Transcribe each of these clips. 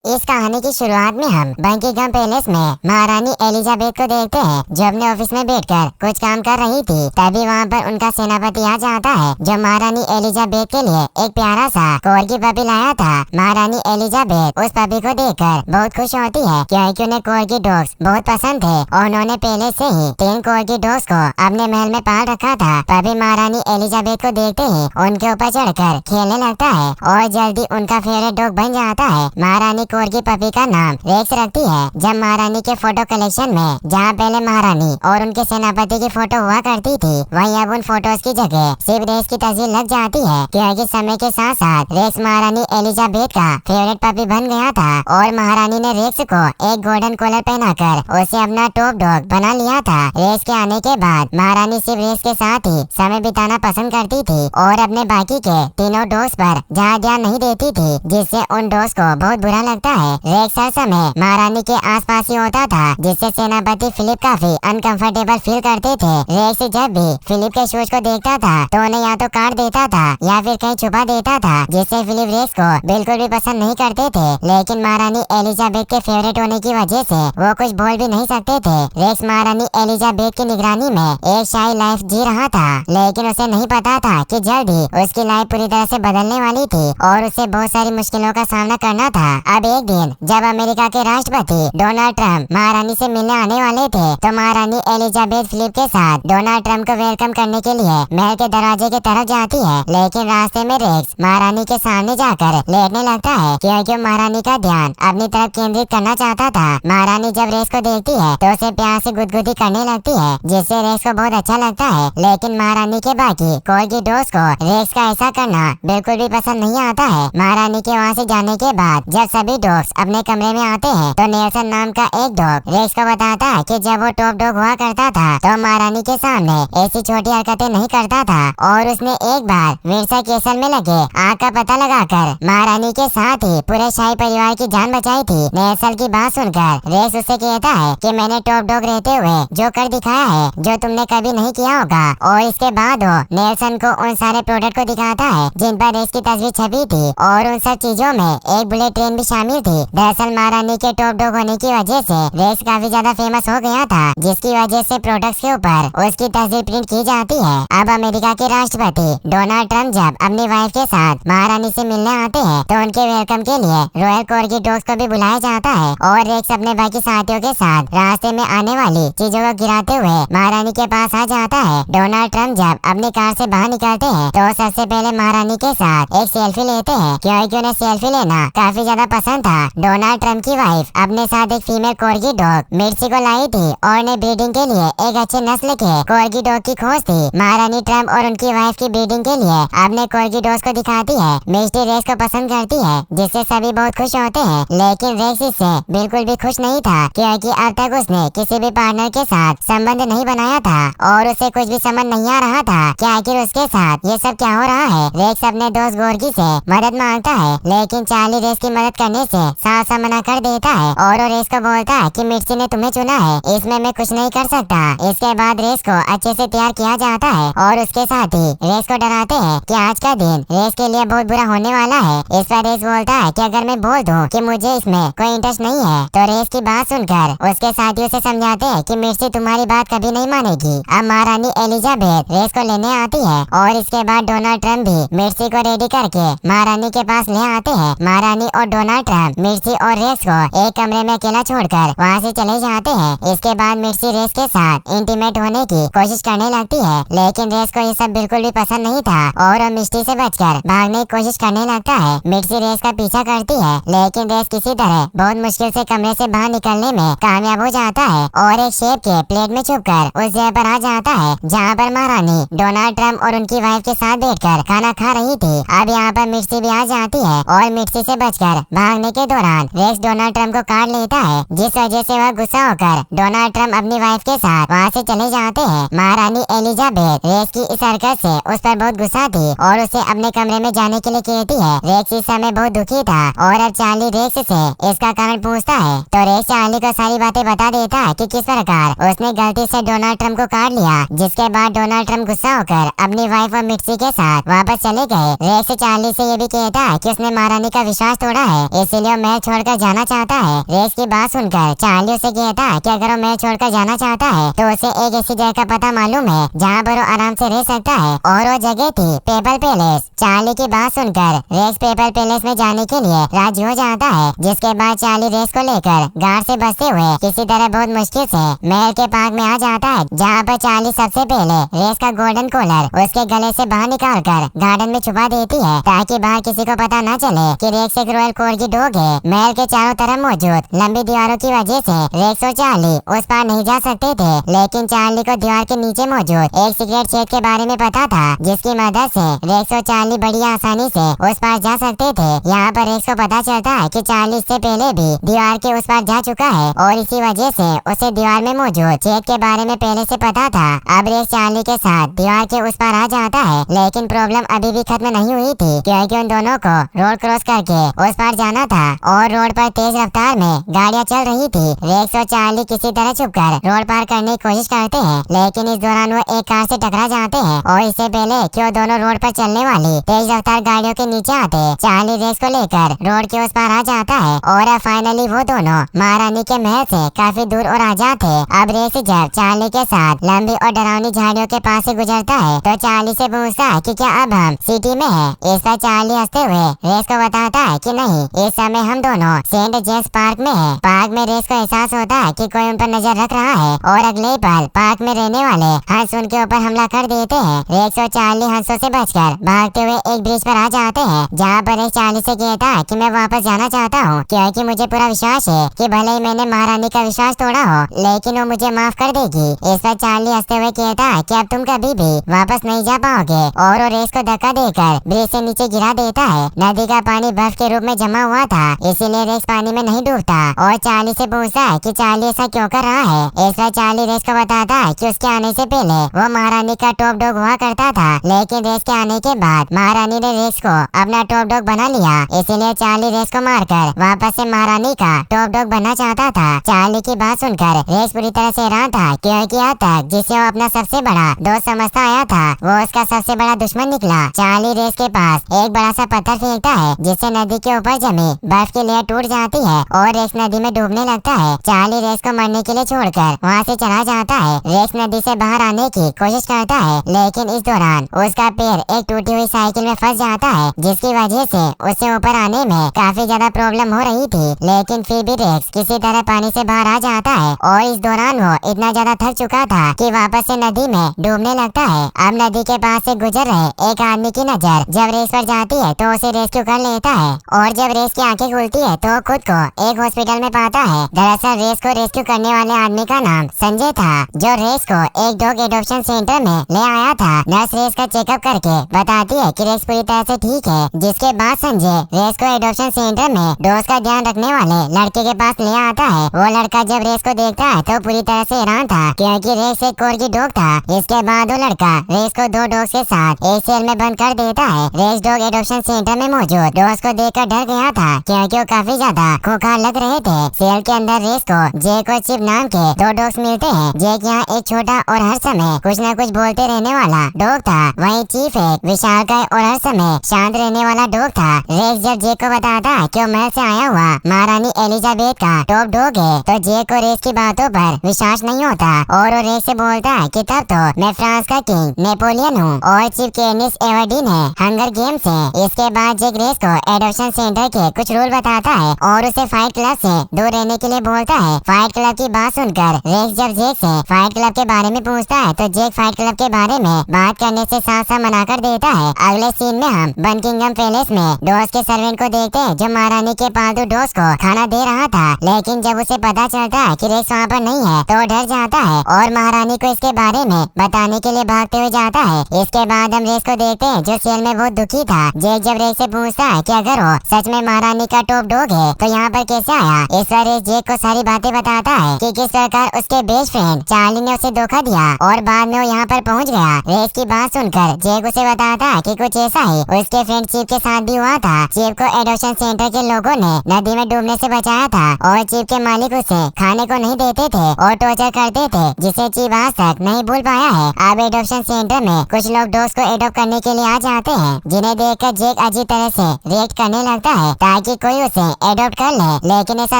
इस कहानी की शुरुआत में हम बकिंघम पैलेस में महारानी एलिजाबेथ को देखते हैं, जो अपने ऑफिस में बैठकर कुछ काम कर रही थी। तभी वहाँ पर उनका सेनापति आ जाता है, जो महारानी एलिजाबेथ के लिए एक प्यारा सा कोर्गी पपी लाया था। महारानी एलिजाबेथ उस पपी को देखकर बहुत खुश होती है, क्योंकि उन्हें कोर्गी डॉग्स बहुत पसंद थे और उन्होंने पहले से ही 3 कोर्गी डॉग्स को अपने महल में पाल रखा था। पपी महारानी एलिजाबेथ को देखते ही उनके ऊपर चढ़कर खेलने लगता है और जल्दी उनका फेवरेट डॉग बन जाता है। महारानी कोर्गी पपी का नाम रेक्स रखती है। जब महारानी के फोटो कलेक्शन में, जहाँ पहले महारानी और उनके सेनापति की फोटो हुआ करती थी, वहीं अब उन फोटोज की जगह सिर्फ रेक्स की तस्वीर लग जाती है, क्योंकि समय के साथ साथ रेक्स महारानी एलिजाबेथ का फेवरेट पपी बन गया था और महारानी ने रेक्स को एक गोल्डन कॉलर पहनाकर उसे अपना टॉप डॉग बना लिया था। रेक्स के आने के बाद महारानी सिर्फ रेक्स के साथ ही समय बिताना पसंद करती थी और अपने बाकी के तीनों डॉग्स पर ज्यादा ध्यान नहीं देती थी, जिससे उन डॉग्स को बहुत बुरा लगता है। रेक्स हर समय महारानी के आसपास ही होता था, जिससे सेनापति फिलिप काफी अनकंफर्टेबल फील करते थे। रेक्स जब भी फिलिप के शूज को देखता था तो उन्हें या तो काट देता था या फिर कहीं छुपा देता था, जिससे फिलिप रेक्स को बिल्कुल भी पसंद नहीं करते थे। लेकिन महारानी एलिजाबेथ के फेवरेट होने की वजह से वो कुछ बोल भी नहीं सकते थे। रेक्स महारानी एलिजाबेथ की निगरानी में एक शाही लाइफ जी रहा था, लेकिन उसे नहीं पता था कि जल्द ही उसकी लाइफ पूरी तरह से बदलने वाली थी और उसे बहुत सारी मुश्किलों का सामना करना था। अब एक दिन जब अमेरिका के राष्ट्रपति डोनाल्ड ट्रंप महारानी से मिलने आने वाले थे, तो महारानी एलिजाबेथ फिलिप के साथ डोनाल्ड ट्रंप को वेलकम करने के लिए महल के दरवाजे की तरफ जाती है। लेकिन रास्ते में रेक्स महारानी के सामने जाकर लेटने लगता है, क्योंकि महारानी का ध्यान अपनी तरफ केंद्रित करना चाहता था। महारानी जब रेक्स को देखती है तो उसे प्यार से गुदगुदी करने लगती है, जिससे रेक्स को बहुत अच्छा लगता है। लेकिन महारानी के बाकी कोर्गी डॉग्स को रेक्स का ऐसा करना बिल्कुल भी पसंद नहीं आता है। महारानी के वहाँ से जाने के बाद जब सभी डॉग्स अपने कमरे में आते हैं, तो नेल्सन नाम का एक डॉग रेक्स को बताता है कि जब वो टॉप डॉग हुआ करता था तो महारानी के सामने ऐसी छोटी हरकतें नहीं करता था और उसने एक बार विंडसर केसल में लगे आग का पता लगाकर महारानी के साथ ही पूरे शाही परिवार की जान बचाई थी। नेल्सन की बात सुनकर रेक्स उससे कहता है कि मैंने टॉप डॉग रहते हुए जो कर दिखाया है, जो तुमने कभी नहीं किया होगा। और इसके बाद वो नेल्सन को उन सारे प्रोडक्ट को दिखाता है जिन पर रेक्स की तस्वीर छपी थी और उन सब चीजों में एक बुलेट ट्रेन भी शामिल थी। दरअसल महारानी के टॉप डॉग होने की वजह से रेक्स काफी ज्यादा फेमस हो गया था, जिसकी वजह से प्रोडक्ट्स के ऊपर उसकी तस्वीर प्रिंट की जाती है। अब अमेरिका के राष्ट्रपति डोनाल्ड ट्रंप जब अपनी वाइफ के साथ महारानी से मिलने आते हैं, तो उनके वेलकम के लिए रॉयल कोर्गी डॉग्स को भी बुलाया जाता है और रेक्स अपने बाकी साथियों के साथ रास्ते में आने वाली चीजों को गिराते हुए महारानी के पास आ जाता है। डोनाल्ड ट्रंप जब अपनी कार से बाहर निकलते हैं, तो सबसे पहले महारानी के साथ एक सेल्फी लेते हैं, क्योंकि उन्हें सेल्फी लेना काफी ज्यादा पसंद था। डोनाल्ड ट्रंप की वाइफ अपने साथ एक फीमेल कोर्गी डॉग मिर्ची को लाई थी और उन्हें ब्रीडिंग के लिए एक अच्छे नस्ल के कोर्गी डॉग की खोज थी। महारानी ट्रंप और उनकी वाइफ की ब्रीडिंग के लिए अपने कोर्गी डॉग्स को दिखाती है। मिर्ची रेक्स को पसंद करती है, जिससे सभी बहुत खुश होते हैं। लेकिन रेक्स इससे बिल्कुल भी खुश नहीं था, क्योंकि अब तक उसने किसी भी पार्टनर के साथ संबंध नहीं बनाया था और उसे कुछ भी समझ नहीं आ रहा था कि आखिर उसके साथ ये सब क्या हो रहा है। रेक्स अपने दोस्त गोर्गी से मदद मांगता है, लेकिन चार्ली रेक्स की मदद करने से साफ साफ मना कर देता है और वो रेक्स को बोलता है कि मिर्ची ने तुम्हें चुना है, इसमें मैं कुछ नहीं कर सकता। इसके बाद रेक्स को अच्छे से तैयार किया जाता है और उसके साथ ही रेक्स को डराते हैं कि आज का दिन रेक्स के लिए बहुत बुरा होने वाला है। इस पर रेक्स बोलता है कि अगर मैं बोल दूं कि मुझे इसमें कोई इंटरेस्ट नहीं है, तो रेक्स की बात सुनकर उसके साथियों से समझाते हैं कि मिर्ची तुम्हारी बात कभी नहीं मानेगी। अब महारानी एलिजाबेथ रेक्स को लेने आती है और इसके बाद डोनाल्ड ट्रंप भी मिर्ची को रेडी करके महारानी के पास ले आते हैं। महारानी और डोनाल्ड ट्रंप मिर्ची और रेक्स को एक कमरे में अकेला छोड़कर वहाँ से चले जाते हैं। इसके बाद मिर्ची रेक्स के साथ इंटीमेट होने की कोशिश करने लगती है, लेकिन रेक्स को ये सब बिल्कुल भी पसंद नहीं था और वो मिर्ची से बचकर भागने की कोशिश करने लगता है। मिर्ची रेक्स का पीछा करती है, लेकिन रेक्स किसी तरह बहुत मुश्किल से कमरे से बाहर निकलने में कामयाब हो जाता है और एक शेफ के प्लेट में छुपकर उस जगह पर आ जाता है जहाँ पर महारानी डोनाल्ड ट्रंप और उनकी वाइफ के साथ बैठकर खाना खा रही थी। अब यहाँ पर मिर्ची भी आ जाती है और मिर्ची से बचकर भागने के दौरान रेक्स डोनाल्ड ट्रंप को काट लेता है, जिस वजह से वह गुस्सा होकर डोनाल्ड ट्रंप अपनी वाइफ के साथ वहाँ से चले जाते हैं। महारानी एलिजाबेथ रेक्स की इस हरकत से उस पर बहुत गुस्सा थी और उसे अपने कमरे में जाने के लिए कहती है। रेक्स इस समय बहुत दुखी था और अब चार्ली रेक्स से इसका कारण पूछता है, तो रेक्स चार्ली को सारी बातें बता देता है कि किस प्रकार उसने गलती से डोनाल्ड ट्रंप को काट लिया। जिसके बाद डोनाल्ड ट्रंप गुस्सा होकर अपनी वाइफ और मिर्ची के साथ वापस चले गए। रेक्स चार्ली से ये भी कहता है कि उसने महारानी का विश्वास तोड़ा है, इस इसीलिए महल छोड़कर जाना चाहता है। रेक्स की बात सुनकर चार्ली उसे कहता है कि अगर वो महल छोड़कर जाना चाहता है तो उसे एक ऐसी जगह का पता मालूम है जहाँ पर वो आराम से रह सकता है, और वो जगह थी पेपल पैलेस। चार्ली की बात सुनकर रेक्स पेपल पैलेस में जाने के लिए राजी हो जाता है, जिसके बाद चार्ली रेक्स को लेकर गार्ड से बचते हुए किसी तरह बहुत मुश्किल से महल के पार्क में आ जाता है, जहाँ पर चार्ली सबसे पहले रेक्स का गोल्डन कॉलर उसके गले से बाहर निकालकर गार्डन में छुपा देती है, ताकि बाहर किसी को पता न चले कि रेक्स एक रॉयल कोर्गी डॉग है। महल के चारों तरफ मौजूद लंबी दीवारों की वजह से रेक्स और चार्ली उस पार नहीं जा सकते थे, लेकिन चार्ली को दीवार के नीचे मौजूद एक सीक्रेट छेद के बारे में पता था, जिसकी मदद से रेक्स और चार्ली बड़ी आसानी से उस पार जा सकते थे। यहाँ पर रेक्स को पता चलता है कि चार्ली इससे पहले भी दीवार के उस पार जा चुका है, और इसी वजह से उसे दीवार में मौजूद छेद के बारे में पहले से पता था। अब रेक्स चार्ली के साथ दीवार के उस पार आ जाता है, लेकिन प्रॉब्लम अभी भी खत्म नहीं हुई थी, क्योंकि उन दोनों को रोड क्रॉस करके उस पार जाना था, और रोड पर तेज रफ्तार में गाड़ियाँ चल रही थी। रेक्स और चार्ली किसी तरह छुपकर रोड पार करने की कोशिश करते हैं, लेकिन इस दौरान वो एक कार से टकरा जाते हैं, और इससे पहले कि वो दोनों रोड पर चलने वाली तेज रफ्तार गाड़ियों के नीचे आते, चार्ली रेक्स को लेकर रोड के उस पार आ जाता है, और फाइनली वो दोनों महारानी के महल से काफी दूर और आजाद थे। अब रेक्स जब चार्ली के साथ लंबी और डरावनी झाड़ियों के पास से गुजरता है तो चार्ली से पूछता है कि क्या अब हम सिटी में है। इस पर चार्ली हंसते हुए रेक्स को बताता है कि नहीं, इस समय हम दोनों सेंट जेम्स पार्क में है। पार्क में रेक्स को एहसास होता है कि कोई उन पर नजर रख रहा है, और अगले पल पार्क में रहने वाले हंस उनके ऊपर हमला कर देते हैं। रेक्स और चार्ली हंसों से बचकर भागते हुए एक ब्रिज पर आ जाते हैं, जहाँ पर रेक्स चार्ली से कहता है कि मैं वापस जाना चाहता हूँ, क्योंकि मुझे पूरा विश्वास है कि भले ही मैंने महारानी का विश्वास तोड़ा हो, लेकिन वो मुझे माफ कर देगी। इस पर चार्ली हंसते हुए कहता है कि अब तुम कभी भी वापस नहीं जा पाओगे, और वो रेक्स को धक्का देकर ब्रिज से नीचे गिरा देता है। नदी का पानी बर्फ के रूप में जमा हुआ था, इसीलिए रेक्स पानी में नहीं डूबता, और चार्ली से पूछता है कि चार्ली ऐसा क्यों कर रहा है। इस पर चार्ली रेक्स को बताता है कि उसके आने से पहले वो महारानी का टॉप डॉग हुआ करता था, लेकिन रेक्स के आने के बाद महारानी ने रेक्स को अपना टॉप डॉग बना लिया, इसीलिए चार्ली रेक्स को मारकर वापस से महारानी का टॉप डॉग बनना चाहता था। चार्ली की बात सुनकर रेक्स पूरी तरह से हैरान था, क्योंकि आज तक जिसे वो अपना सबसे बड़ा दोस्त समझता आया था, वो उसका सबसे बड़ा दुश्मन निकला। चार्ली रेक्स के पास एक बड़ा सा पत्थर फेंकता है, जिससे नदी के ऊपर जमी बर्फ की लेयर टूट जाती है, और रेक्स नदी में डूबने लगता है। चार्ली रेक्स को मरने के लिए छोड़कर वहाँ से चला जाता है। रेक्स नदी से बाहर आने की कोशिश करता है, लेकिन इस दौरान उसका पैर एक टूटी हुई साइकिल में फंस जाता है, जिसकी वजह से उसे ऊपर आने में काफी ज्यादा प्रॉब्लम हो रही थी, लेकिन फिर भी रेक्स किसी तरह पानी से बाहर आ जाता है, और इस दौरान वो इतना ज्यादा थक चुका था कि वापस से नदी में डूबने लगता है। अब नदी के पास से गुजर रहे एक आदमी की नजर जब रेस पर जाती है तो उसे रेस्क्यू कर लेता है, और जब रेस की आंखें खुलती है तो खुद को एक हॉस्पिटल में पाता है। दरअसल रेस को रेस्क्यू करने वाले आदमी का नाम संजय था, जो रेस को एक डॉग एडॉप्शन सेंटर में ले आया था। नर्स रेस का चेकअप करके बताती है कि रेस पूरी तरह से ठीक है, जिसके बाद संजय रेस को एडॉप्शन सेंटर में डॉग्स का ध्यान रखने वाले लड़के के पास ले आता है। वो लड़का जब रेस को देखता है तो पूरी तरह से हैरान था, क्योंकि रेस एक कोर्गी डॉग था। इसके बाद वो लड़का रेस को दो डॉग्स के साथ एक सेल में बंद कर देता है। रेस डॉग एडॉप्शन सेंटर में मौजूद डॉग्स को देखकर डर गया था, क्योंकि वो काफी ज्यादा खूंखार लग रहे थे। सेल के अंदर रेस को जैक और चिप नाम के दो डॉग्स मिलते हैं। जैक यहाँ एक छोटा और हर समय कुछ न कुछ बोलते रहने वाला डॉग था, वहीं चीफ एक विशालकाय और हर समय शांत रहने वाला डॉग था। रेस जब जैक को बताता है कि वो महल से आया हुआ महारानी एलिजाबेथ का टॉप डॉग है, तो जैक को रेस की बातों पर विश्वास नहीं होता, और वो रेस से बोलता है कि तब तो मैं फ्रांस का किंग नेपोलियन हूँ, और चीफ केनिस एवर्डीन है हंगर गेम्स है। इसके बाद जैक रेस को एडॉप्शन सेंटर के कुछ रूल बताता है, और उसे फाइट क्लब से दूर रहने के लिए बोलता है। फाइट क्लब की बात सुनकर रेस जब जैक से फाइट क्लब के बारे में पूछता है, तो जैक फाइट क्लब के बारे में बात करने से साफ साफ मना कर देता है। अगले सीन में हम बकिंगहम पैलेस में डॉग्स के सर्वेंट को देखते हैं, जो महारानी के पालतू डॉग्स को खाना दे रहा था, लेकिन जब उसे पता चलता है कि रेस वहाँ पर नहीं है तो डर जाता है, और महारानी को इसके बारे में बताने के लिए भागते हुए जाता है। इसके बाद हम रेस को देखते हैं, जो सेल में बहुत दुखी था। जैक जब रेस से पूछता है कि अगर वो सच में महारानी का टॉप डॉग है तो यहाँ पर कैसे आया। इस पर रेस जैक को सारी बातें बताता है कि किस प्रकार उसके बेस्ट फ्रेंड चार्ली ने उसे धोखा दिया, और बाद में वो यहाँ पर पहुँच गया। रेस की बात सुनकर जैक उसे बताता है कि कुछ ऐसा ही उसके फ्रेंड चीफ के साथ भी हुआ था। चीफ को एडॉप्शन सेंटर के लोगों ने नदी में डूबने से बचाया था, और चीफ के मालिक उसे खाने को नहीं देते थे और टॉर्चर करते थे, जिसे चीफ आज तक नहीं भूल पाया है। अब एडॉप्शन सेंटर में कुछ लोग डॉग्स को एडॉप्ट करने के लिए आ जाते हैं, जिन्हें देखकर जैक अजीब तरह से रिएक्ट करने लगता है, ताकि ताकि कोई उसे एडॉप्ट कर ले, लेकिन ऐसा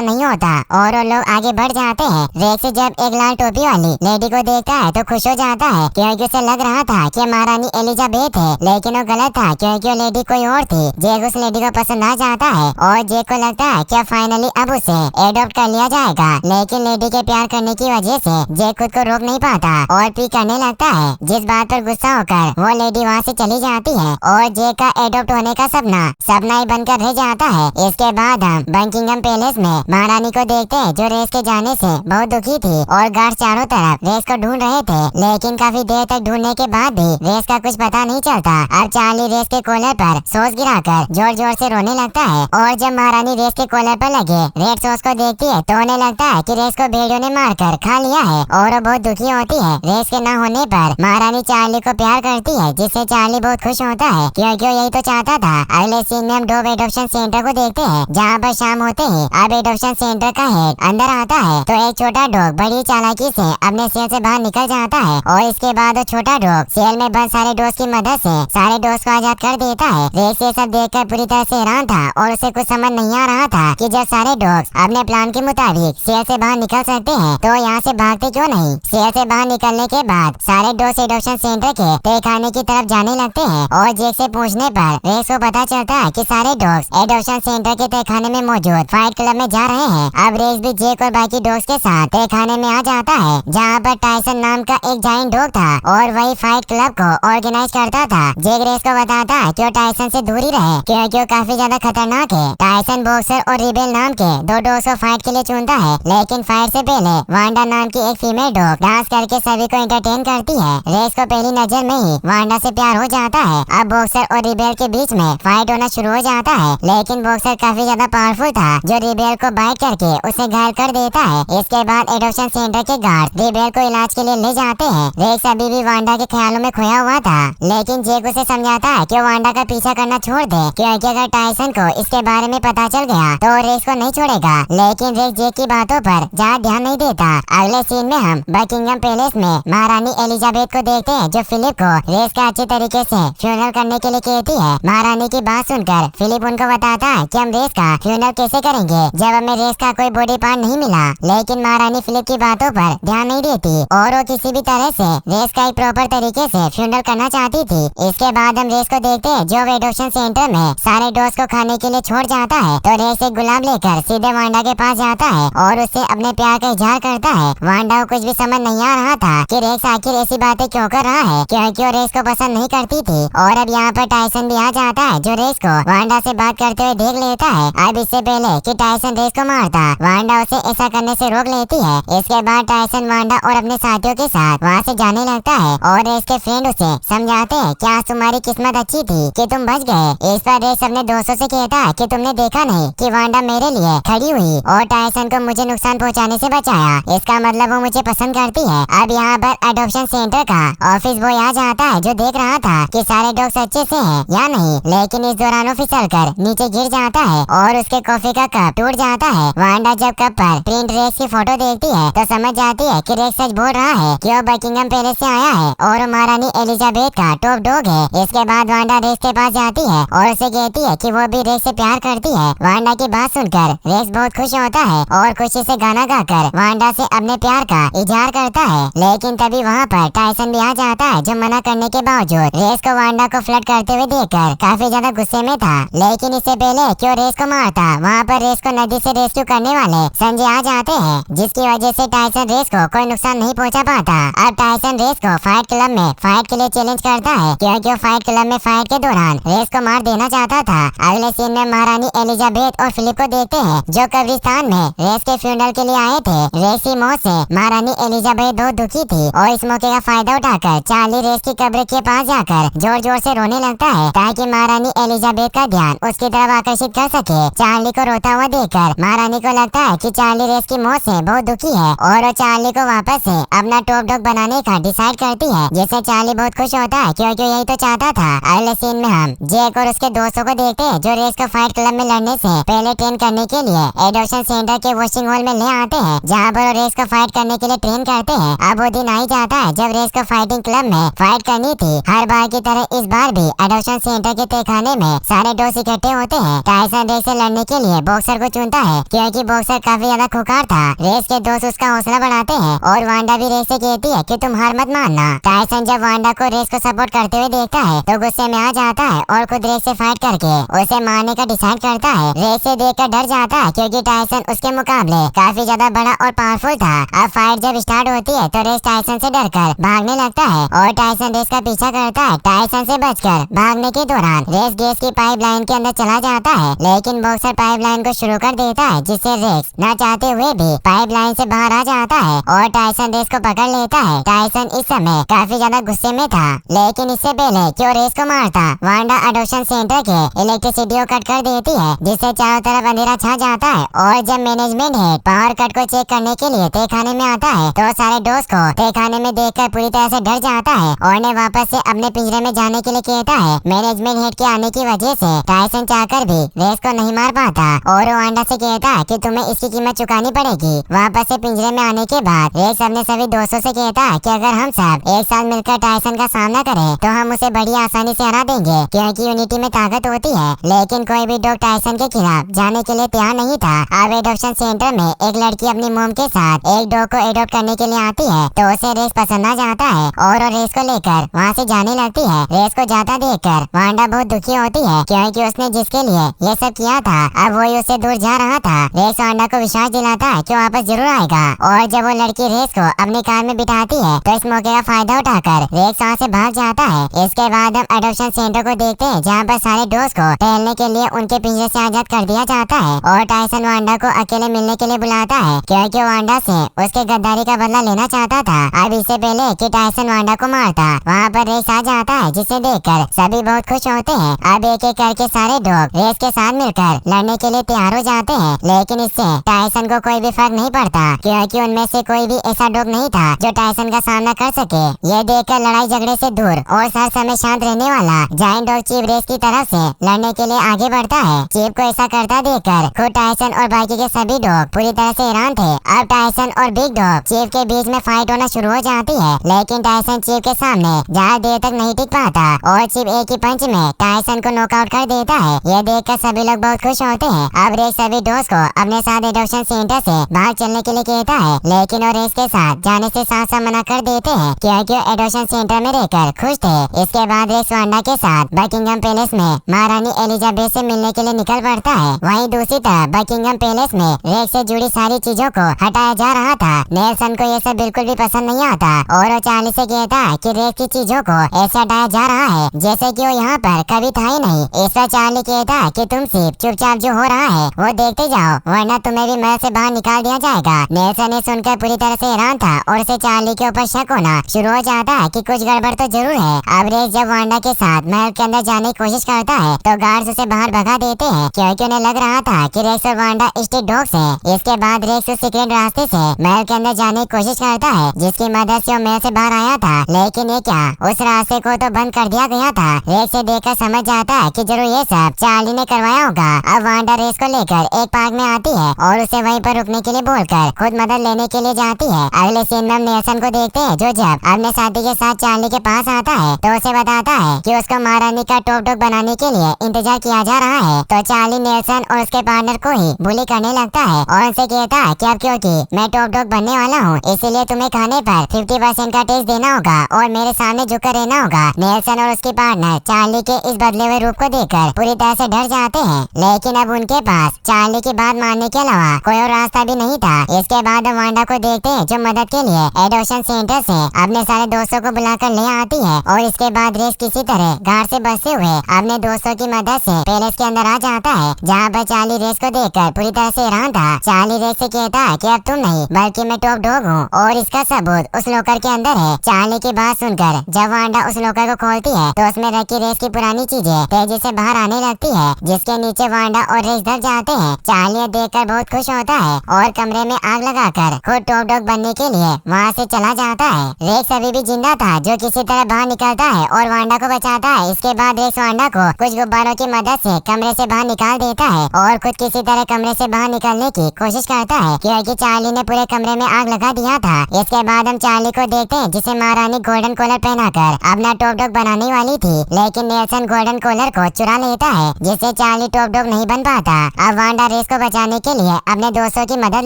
नहीं होता और वो लोग आगे बढ़ जाते हैं। रेक्स जब एक लाल टोपी वाली लेडी को देखता है तो खुश हो जाता है, क्योंकि उसे लग रहा था कि महारानी एलिजाबेथ है, लेकिन वो गलत था क्योंकि वो लेडी कोई और थी। जैक उस लेडी को पसंद आ जाता है और जैक को लगता है कि फाइनली अब उसे एडॉप्ट कर लिया जाएगा, लेकिन लेडी के प्यार करने की वजह से जैक खुद को रोक नहीं पाता और पी करने लगता है, जिस बात पर गुस्सा होकर वो लेडी वहाँ से चली जाती है और जैक का एडॉप्ट होने का सपना ही बनकर रह जाता है। इसके बाद हम बकिंघम पैलेस में महारानी को देखते हैं, जो रेस के जाने से बहुत दुखी थी और गार्ड चारों तरफ रेस को ढूंढ रहे थे, लेकिन काफी देर तक ढूंढने के बाद भी रेस का कुछ पता नहीं चलता। अब चार्ली रेस के कॉलर पर सॉस गिराकर जोर जोर से रोने लगता है और जब महारानी रेस के कॉलर पर लगे रेड सॉस को देखती है तो उन्हें लगता है कि रेस को भेड़ियों ने मारकर खा लिया है और वो बहुत दुखी होती है। रेस के न होने पर महारानी चार्ली को प्यार करती है, जिससे चार्ली बहुत खुश होता है क्योंकि वो यही तो चाहता था। अगले सीन में हम डोव एडॉप्शन सेंटर को देखते हैं, जहाँ पर शाम होते ही अब एडॉप्शन सेंटर का हेड अंदर आता है तो एक छोटा डॉग बड़ी चालाकी से अपने सेल से बाहर निकल जाता है और इसके बाद वो छोटा डॉग सेल में बंद सारे डॉग्स की मदद से सारे डॉग्स को आजाद कर देता है। रेस ये सब देखकर पूरी तरह से हैरान था और उसे कुछ समझ नहीं आ रहा था कि जब सारे डॉग्स अपने प्लान के मुताबिक सेल से बाहर निकल सकते हैं तो यहाँ से भागते क्यों नहीं। सेल से बाहर निकलने के बाद सारे डॉग्स एडॉप्शन सेंटर के तहखाने की तरफ जाने लगते हैं और जैक से पूछने पर रेस को पता चलता है कि सारे डॉग्स एडॉप्शन सेंटर के तहखाने में मौजूद फाइट क्लब में जा रहे हैं। अब रेस भी जैक और बाकी डॉग्स के साथ तहखाने में आ जाता है, जहाँ पर टाइसन नाम का एक जायंट डॉग था और वही फाइट क्लब को ऑर्गेनाइज करता था। जैक रेस को बताता है कि वो टाइसन से दूरी रहे क्योंकि वो काफी ज्यादा खतरनाक है। टाइसन बॉक्सर और रिबेल नाम के दो डॉग्स को फाइट के लिए चुनता है, लेकिन फाइट से पहले वांडा नाम की एक फीमेल डॉग डांस करके सभी को एंटरटेन करती है। रेस को पहली नजर में ही वांडा से प्यार हो जाता है। अब बॉक्सर और रिबेल के बीच में फाइट होना शुरू हो जाता है, लेकिन बॉक्सर काफी ज्यादा पावरफुल था जो रिबेल को बाइट करके उसे घायल कर देता है। इसके बाद एडॉप्शन सेंटर के गार्ड रिबेल को इलाज के लिए ले जाते हैं। रेक्स अभी भी वांडा के ख्यालों में खोया हुआ था, लेकिन जैक उसे समझाता है कि वांडा का पीछा करना छोड़ दे क्योंकि अगर टाइसन को इसके बारे में पता चल गया तो रेक्स को नहीं छोड़ेगा। लेकिन रेक्स जैक की बातों पर ज्यादा ध्यान नहीं देता। अगले सीन में हम बकिंघम पैलेस में महारानी एलिजाबेथ को देखते हैं, जो फिलिप को रेस का अच्छे तरीके से फ्यूनरल करने के लिए कहती है। महारानी की बात सुनकर फिलिप उनको बताता है कि हम रेस का फ्यूनरल कैसे करेंगे जब हमें रेस का कोई बॉडी पार्ट नहीं मिला। लेकिन महारानी फिलिप की बातों पर ध्यान नहीं देती और वो किसी भी तरह से रेस का एक प्रॉपर तरीके से फ्यूनरल करना चाहती थी। इसके बाद हम रेस को देखते हैं, जो एडॉप्शन सेंटर में सारे डॉग्स को खाने के लिए छोड़ जाता है तो रेस एक गुलाब लेकर सीधे वांडा के पास जाता है और उससे अपने प्यार का इजहार करता है। वांडा को कुछ भी समझ नहीं आ रहा था कि रेस आखिर ऐसी बातें क्यों कर रहा है, क्योंकि वो रेस को पसंद नहीं करती थी। और अब यहाँ पर टाइसन भी आ जाता है, जो रेस को वांडा से बात करते हुए देख लेता है। अब इससे पहले कि टाइसन रेस को मारता, वांडा उसे ऐसा करने से रोक लेती है। इसके बाद टाइसन वांडा और अपने साथियों के साथ वहाँ से जाने लगता है और रेस के फ्रेंड उसे समझाते हैं कि आज तुम्हारी किस्मत अच्छी थी कि तुम बच गए। इस पर रेस अपने दोस्तों से कहता है कि तुमने देखा नहीं कि वांडा मेरे लिए खड़ी हुई और टाइसन को मुझे नुकसान पहुँचाने से बचाया, इसका मतलब वो मुझे पसंद करती है। अब यहाँ पर एडॉप्शन सेंटर का ऑफिस बॉय आ जाता है, जो देख रहा था कि सारे डॉग्स अच्छे से हैं या नहीं, लेकिन इस दौरान वो फिसलकर नीचे गिर जाता है और उसके कॉफी का कप टूट जाता है। वांडा जब कप पर प्रिंट रेस की फोटो देखती है तो समझ जाती है कि रेस सच बोल रहा है कि वो बकिंघम पैलेस से आया है और महारानी एलिजाबेथ का टॉप डॉग है। इसके बाद वांडा रेस के पास जाती है और उसे कहती है कि वो भी रेस से प्यार करती है। वांडा की बात सुनकर रेस बहुत खुश होता है और खुशी से गाना गाकर वांडा से अपने प्यार का इजहार करता है। लेकिन तभी वहाँ पर टाइसन भी आ जाता है, जो मना करने के बावजूद रेस को वांडा को फ्लर्ट करते हुए देखकर काफी ज्यादा गुस्से में था। लेकिन इससे पहले क्यों रेस को मारता, वहाँ पर रेस को नदी से रेस्क्यू करने वाले संजय आ जाते हैं, जिसकी वजह से टाइसन रेस को कोई नुकसान नहीं पहुँचा पाता। अब टाइसन रेस को फाइट क्लब में फाइट के लिए चैलेंज करता है, क्योंकि वो फाइट क्लब में फाइट के दौरान रेस को मार देना चाहता था। अगले सीन में महारानी एलिजाबेथ और फिलिप को देखते हैं, जो कब्रिस्तान में रेस के फ्यूनरल के लिए आए थे। रेस की मौत से महारानी एलिजाबेथ बहुत दुखी थी और इस मौके का फायदा उठाकर चार्ली रेस की कब्र के पास जाकर जोर जोर से रोने लगता है, ताकि महारानी एलिजाबेथ का ध्यान उसकी तरफ आकर्षित कर सके। चार्ली को रोता हुआ देखकर महारानी को लगता है कि चार्ली रेस की मौत से बहुत दुखी है और वो चार्ली को वापस से अपना टॉप डॉग बनाने का डिसाइड करती है, जिससे चार्ली बहुत खुश होता है क्योंकि यही तो चाहता था। अगले सीन में हम जैक और उसके दोस्तों को देखते हैं, जो रेस को फाइट क्लब में लड़ने से पहले ट्रेन करने के लिए एडॉप्शन सेंटर के वॉशिंग हॉल में ले आते हैं, जहाँ पर रेस को फाइट करने के लिए ट्रेन करते हैं। अब वो दिन आ ही जाता है जब रेस को फाइटिंग क्लब में फाइट करनी थी। हर बार की तरह इस बार भी एडॉप्शन सेंटर के तहखाने में सारे डॉग्स इकट्ठे होते हैं। टायसन रेस से लड़ने के लिए बॉक्सर को चुनता है क्योंकि बॉक्सर काफी ज्यादा खुखार था। रेस के दोस्त उसका हौसला बढ़ाते हैं और वांडा भी रेस से कहती है कि तुम हार मत मानना। टायसन जब वांडा को रेस को सपोर्ट करते हुए देखता है तो गुस्से में आ जाता है और खुद रेस से फाइट करके उसे मारने का डिसाइड करता है। रेस से देखकर डर जाता है क्योंकि टायसन उसके मुकाबले काफी ज्यादा बड़ा और पावरफुल था। अब फाइट जब स्टार्ट होती है तो रेस टायसन से डरकर भागने लगता है और टायसन रेस का पीछा करता है। टायसन से बचकर भागने के दौरान रेस गैस की पाइपलाइन के अंदर चला जाता है, लेकिन बॉक्सर पाइपलाइन को शुरू कर देता है जिससे रेस न चाहते हुए भी पाइपलाइन से बाहर आ जाता है और टायसन रेस को पकड़ लेता है। टायसन इस समय काफी ज्यादा गुस्से में था, लेकिन इससे पहले कि वो रेस को मारता वांडा एडॉप्शन सेंटर के इलेक्ट्रिसिटी को कट कर देती है जिससे चारों तरफ अंधेरा छा जाता है। और जब मैनेजमेंट हेड पावर कट को चेक करने के लिए तहखाने में आता है तो सारे दोस्त को तहखाने में देखकर पूरी तरह से डर जाता है और ने वापस से अपने पिंजरे में जाने के लिए कहता है। मैनेजमेंट हेड के आने की वजह से टायसन चाहकर भी रेस को नहीं मार पाता और वांडा से कहता है कि तुम्हें इसकी कीमत चुकानी पड़ेगी। वापस से पिंजरे में आने के बाद रेस अपने सभी दोस्तों से कहता है कि अगर हम सब एक साथ मिलकर टायसन का सामना करें तो हम उसे बड़ी आसानी से हरा देंगे क्योंकि यूनिटी में ताकत होती है। लेकिन कोई भी डॉग टायसन के खिलाफ जाने के लिए तैयार नहीं था। अब एडॉप्शन सेंटर में एक लड़की अपनी मोम के साथ एक डॉग को एडॉप्ट करने के लिए आती है तो उसे रेस पसंद आ जाता है और वो रेस को लेकर वहाँ से जाने लगती है। रेस को जाता देखकर वांडा बहुत दुखी होती है क्योंकि उसने जिसके लिए ये सब किया था अब वही उससे दूर जा रहा था। रेस वांडा को विश्वास दिलाता है कि वापस जरूर आएगा और जब वो लड़की रेस को अपनी कार में बिठाती है तो इस मौके का फायदा उठाकर रेस वहाँ से भाग जाता है। इसके बाद हम एडॉप्शन सेंटर को देखते हैं जहाँ पर सारे दोस्त को टहलने के लिए उनके पिंजरे से आजाद कर दिया जाता है और टायसन वांडा को अकेले मिलने के लिए बुलाता है क्योंकि वांडा से उसके गद्दारी का बदला लेना चाहता था। अब इससे पहले कि टायसन वांडा को मारता वहाँ पर रेस आ जाता है जिसे देखकर सभी बहुत खुश होते हैं। अब एक एक करके सारे डॉग रेस के साथ मिलकर लड़ने के लिए तैयार हो जाते हैं, लेकिन इससे टायसन को कोई भी फर्क नहीं पड़ता क्योंकि उनमें से कोई भी ऐसा डॉग नहीं था जो टायसन का सामना कर सके। ये देखकर लड़ाई झगड़े से दूर और हर समय शांत रहने वाला जायंट डॉग चीफ रेस की तरफ से लड़ने के लिए आगे बढ़ता है। चीफ को ऐसा करता देखकर खुद टायसन और बाकी के सभी डॉग पूरी तरह से हैरान थे। अब टायसन और बिग डॉग चीफ के बीच में फाइट होना शुरू हो जाती है, लेकिन टायसन चीफ के सामने ज्यादा देर तक नहीं टिक पाता और चीफ एक ही पंच में टायसन को नॉकआउट कर देता है। ये देखकर सभी लोग बहुत खुश होते हैं। अब रेस सभी दोस्त को अपने साथ एडॉप्शन सेंटर से बाहर चलने के लिए कहता है, लेकिन वो रेस के साथ जाने से साफ साफ मना कर देते हैं क्योंकि वो एडॉप्शन सेंटर में रहकर खुश थे। इसके बाद रेस वांडा के साथ बकिंगम पैलेस में महारानी एलिजाबेथ से मिलने के लिए निकल पड़ता है। वहीं दूसरी तरफ बकिंगम पैलेस में रेस से जुड़ी सारी चीजों को हटाया जा रहा था। नेल्सन को ये सब बिल्कुल भी पसंद नहीं आता और वो चार्ली से कहता है कि रेस की चीजों को ऐसे हटाया जा रहा है जैसे कि वो यहाँ पर कभी था ही नहीं। इस पर चार्ली कहता है कि तुम सिर्फ चुपचाप जो हो रहा है वो देखते जाओ वरना तुम्हें भी महल से बाहर निकाल दिया जाएगा। नेल्सन ने सुनकर पूरी तरह से हैरान था और उसे चार्ली के ऊपर शक होना शुरू हो जाता है कि कुछ गड़बड़ तो जरूर है। अब रेस जब वांडा के साथ महल के अंदर जाने की कोशिश करता है तो गार्ड्स उसे बाहर भगा देते हैं क्योंकि उन्हें लग रहा था कि रेस और वांडा स्ट्रीट डॉग्स हैं। इसके बाद रेस उस सीक्रेट रास्ते से महल के अंदर जाने की कोशिश करता है जिसकी मदद से वो महल से बाहर आया था, लेकिन ये क्या उस रास्ते को तो बंद कर दिया गया था। रेस से देखकर समझ जाता है कि जरूर ये सब चार्ली ने करवाया होगा। अब वांडा रेस को लेकर एक पार्क में आती है और उसे वहीं पर रुकने के लिए बोलकर खुद मदद लेने के लिए जाती है। अगले सीन में हम नेल्सन को देखते हैं जो जब अपने साथी के साथ चार्ली के पास आता है तो उसे बताता है कि उसको महारानी का टॉप डॉग बनाने के लिए इंतजार किया जा रहा है। तो चार्ली नेल्सन और उसके पार्टनर को ही बुली करने लगता है और उनसे कहता है कि अब क्योंकि मैं टॉप डॉग बनने वाला हूँ इसीलिए तुम्हें खाने पर 50% का टेस्ट देना होगा और मेरे सामने झुककर रहना होगा। नेल्सन और उसके पार्टनर चार्ली के इस बदले हुए रूप को देखकर पूरी तरह से डर जाते हैं, लेकिन अब उनके पास चार्ली की बात मानने के अलावा कोई और रास्ता भी नहीं था। इसके बाद हम वांडा को देखते हैं जो मदद के लिए एडॉप्शन सेंटर से अपने सारे दोस्तों को बुलाकर ले आती है और इसके बाद रेस किसी तरह गार्ड से बचते हुए अपने दोस्तों की मदद से पैलेस के अंदर आ जाता है जहाँ पर चार्ली रेस को देखकर पूरी तरह से हैरान था। चार्ली रेस से कहता है कि अब तुम नहीं बल्कि मैं टॉप डॉग हूँ और इसका सबूत उस लॉकर के अंदर है। चार्ली की बात सुनकर जब वांडा उस लॉकर को खोलती है तो उसमें रखी रेस की पुरानी चीजें तेजी से बाहर आने लगती है जिसके नीचे वांडा और रेस दब जाते हैं। चार्ली देखकर बहुत खुश होता है और कमरे में आग लगाकर खुद टॉप डॉग बनने के लिए वहाँ से चला जाता है। रेस अभी भी जिंदा था जो किसी तरह बाहर निकलता है और वांडा को बचाता है। इसके बाद रेस वांडा को कुछ गुब्बारों की मदद से कमरे से बाहर निकाल देता है और खुद किसी तरह कमरे से बाहर निकलने की कोशिश करता है क्योंकि चार्ली ने पूरे कमरे में आग लगा दिया था। इसके बाद हम चार्ली को देखते हैं जिसे महारानी गोल्डन कॉलर पहनाकर अपना टॉप डॉग बनाने वाली थी, लेकिन नेल्सन गोल्डन कॉलर को चुरा लेता है जिससे चार्ली टॉप डॉग नहीं बन पाता। अब वांडा रेस को बचाने के लिए अपने दोस्तों की मदद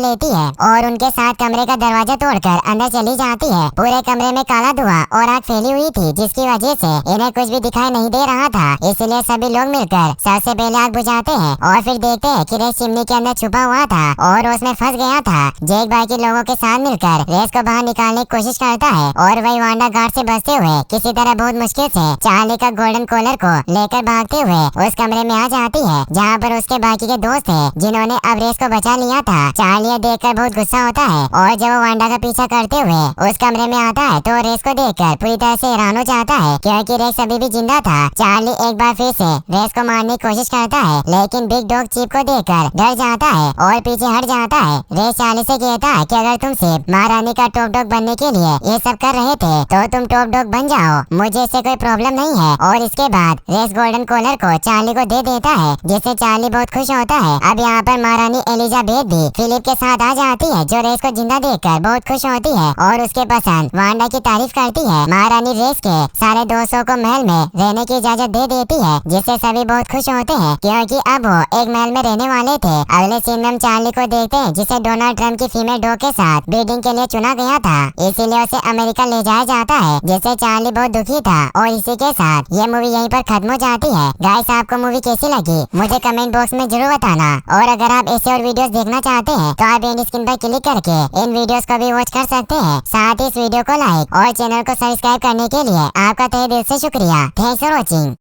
लेती है और उनके साथ कमरे का दरवाजा तोड़कर अंदर चली जाती है। पूरे कमरे में काला धुआं और आग फैली हुई थी, जिसकी वजह से इन्हें कुछ भी दिखाई नहीं दे रहा था। इसलिए सभी लोग मिलकर सबसे पहले आग बुझाते हैं और फिर देखते हैं कि रेस चिमनी के अंदर छुपा हुआ था और उसमें फंस गया था। जैक बाकी लोगों के साथ मिलकर रेस को बाहर निकालने की कोशिश करता है और वही वांडा गार्ड से बचते हुए किसी तरह बहुत मुश्किल से चार्ली का गोल्डन कॉलर को लेकर भागते हुए उस कमरे में आ जाती है जहाँ पर उसके बाकी के दोस्त थे जिन्होंने अब रेस को बचा लिया था। चार्ली ये देखकर बहुत गुस्सा होता है और जब वो वांडा का पीछा करते हुए उस कमरे में आता है तो रेस को देखकर पूरी तरह से हैरान हो जाता है, क्योंकि रेस अभी भी जिंदा था। चार्ली एक बार फिर से रेस को मारने की कोशिश करता है, लेकिन बिग डॉग चीप को देखकर डर जाता है और पीछे हट जाता है। रेस चार्ली से कहता है कि अगर तुम सिर्फ महारानी का टॉप डॉग बनने के लिए ये सब कर रहे थे तो तुम टॉप डॉग बन जाओ, मुझे इससे कोई प्रॉब्लम नहीं है। और इसके बाद रेस गोल्डन कॉलर को चार्ली को दे देता है, जिससे चार्ली बहुत खुश होता है। अब यहाँ पर महारानी एलिजाबेथ भी फिलिप के साथ आ जाती है, जो रेस को जिंदा देखकर बहुत खुश होती है और उसके पसंद वांडा की तारीफ करती है। महारानी रेस के सारे दोस्तों को महल में रहने की इजाजत दे देती है, जिससे सभी बहुत खुश होते हैं, क्योंकि अब वो एक महल में रहने वाले थे। अगले सीन में हम चार्ली को देखते हैं, जिसे डोनाल्ड ट्रम्प की फीमेल डॉग के साथ ब्रीडिंग के लिए चुना गया था, इसीलिए उसे अमेरिका ले जाया जाता है, जिससे चार्ली बहुत दुखी था। और इसी के साथ ये मूवी यहीं पर खत्म हो जाती है। गाइस, आपको मूवी कैसी लगी मुझे कमेंट बॉक्स में जरूर बताना, और अगर आप ऐसे और वीडियोस देखना चाहते हैं तो आप एंड स्क्रीन पर क्लिक करके इन वीडियोस को भी वॉच कर सकते हैं। साथ ही इस वीडियो को लाइक और चैनल को सब्सक्राइब करने के लिए आपका तहे दिल से शुक्रिया। Thanks for watching.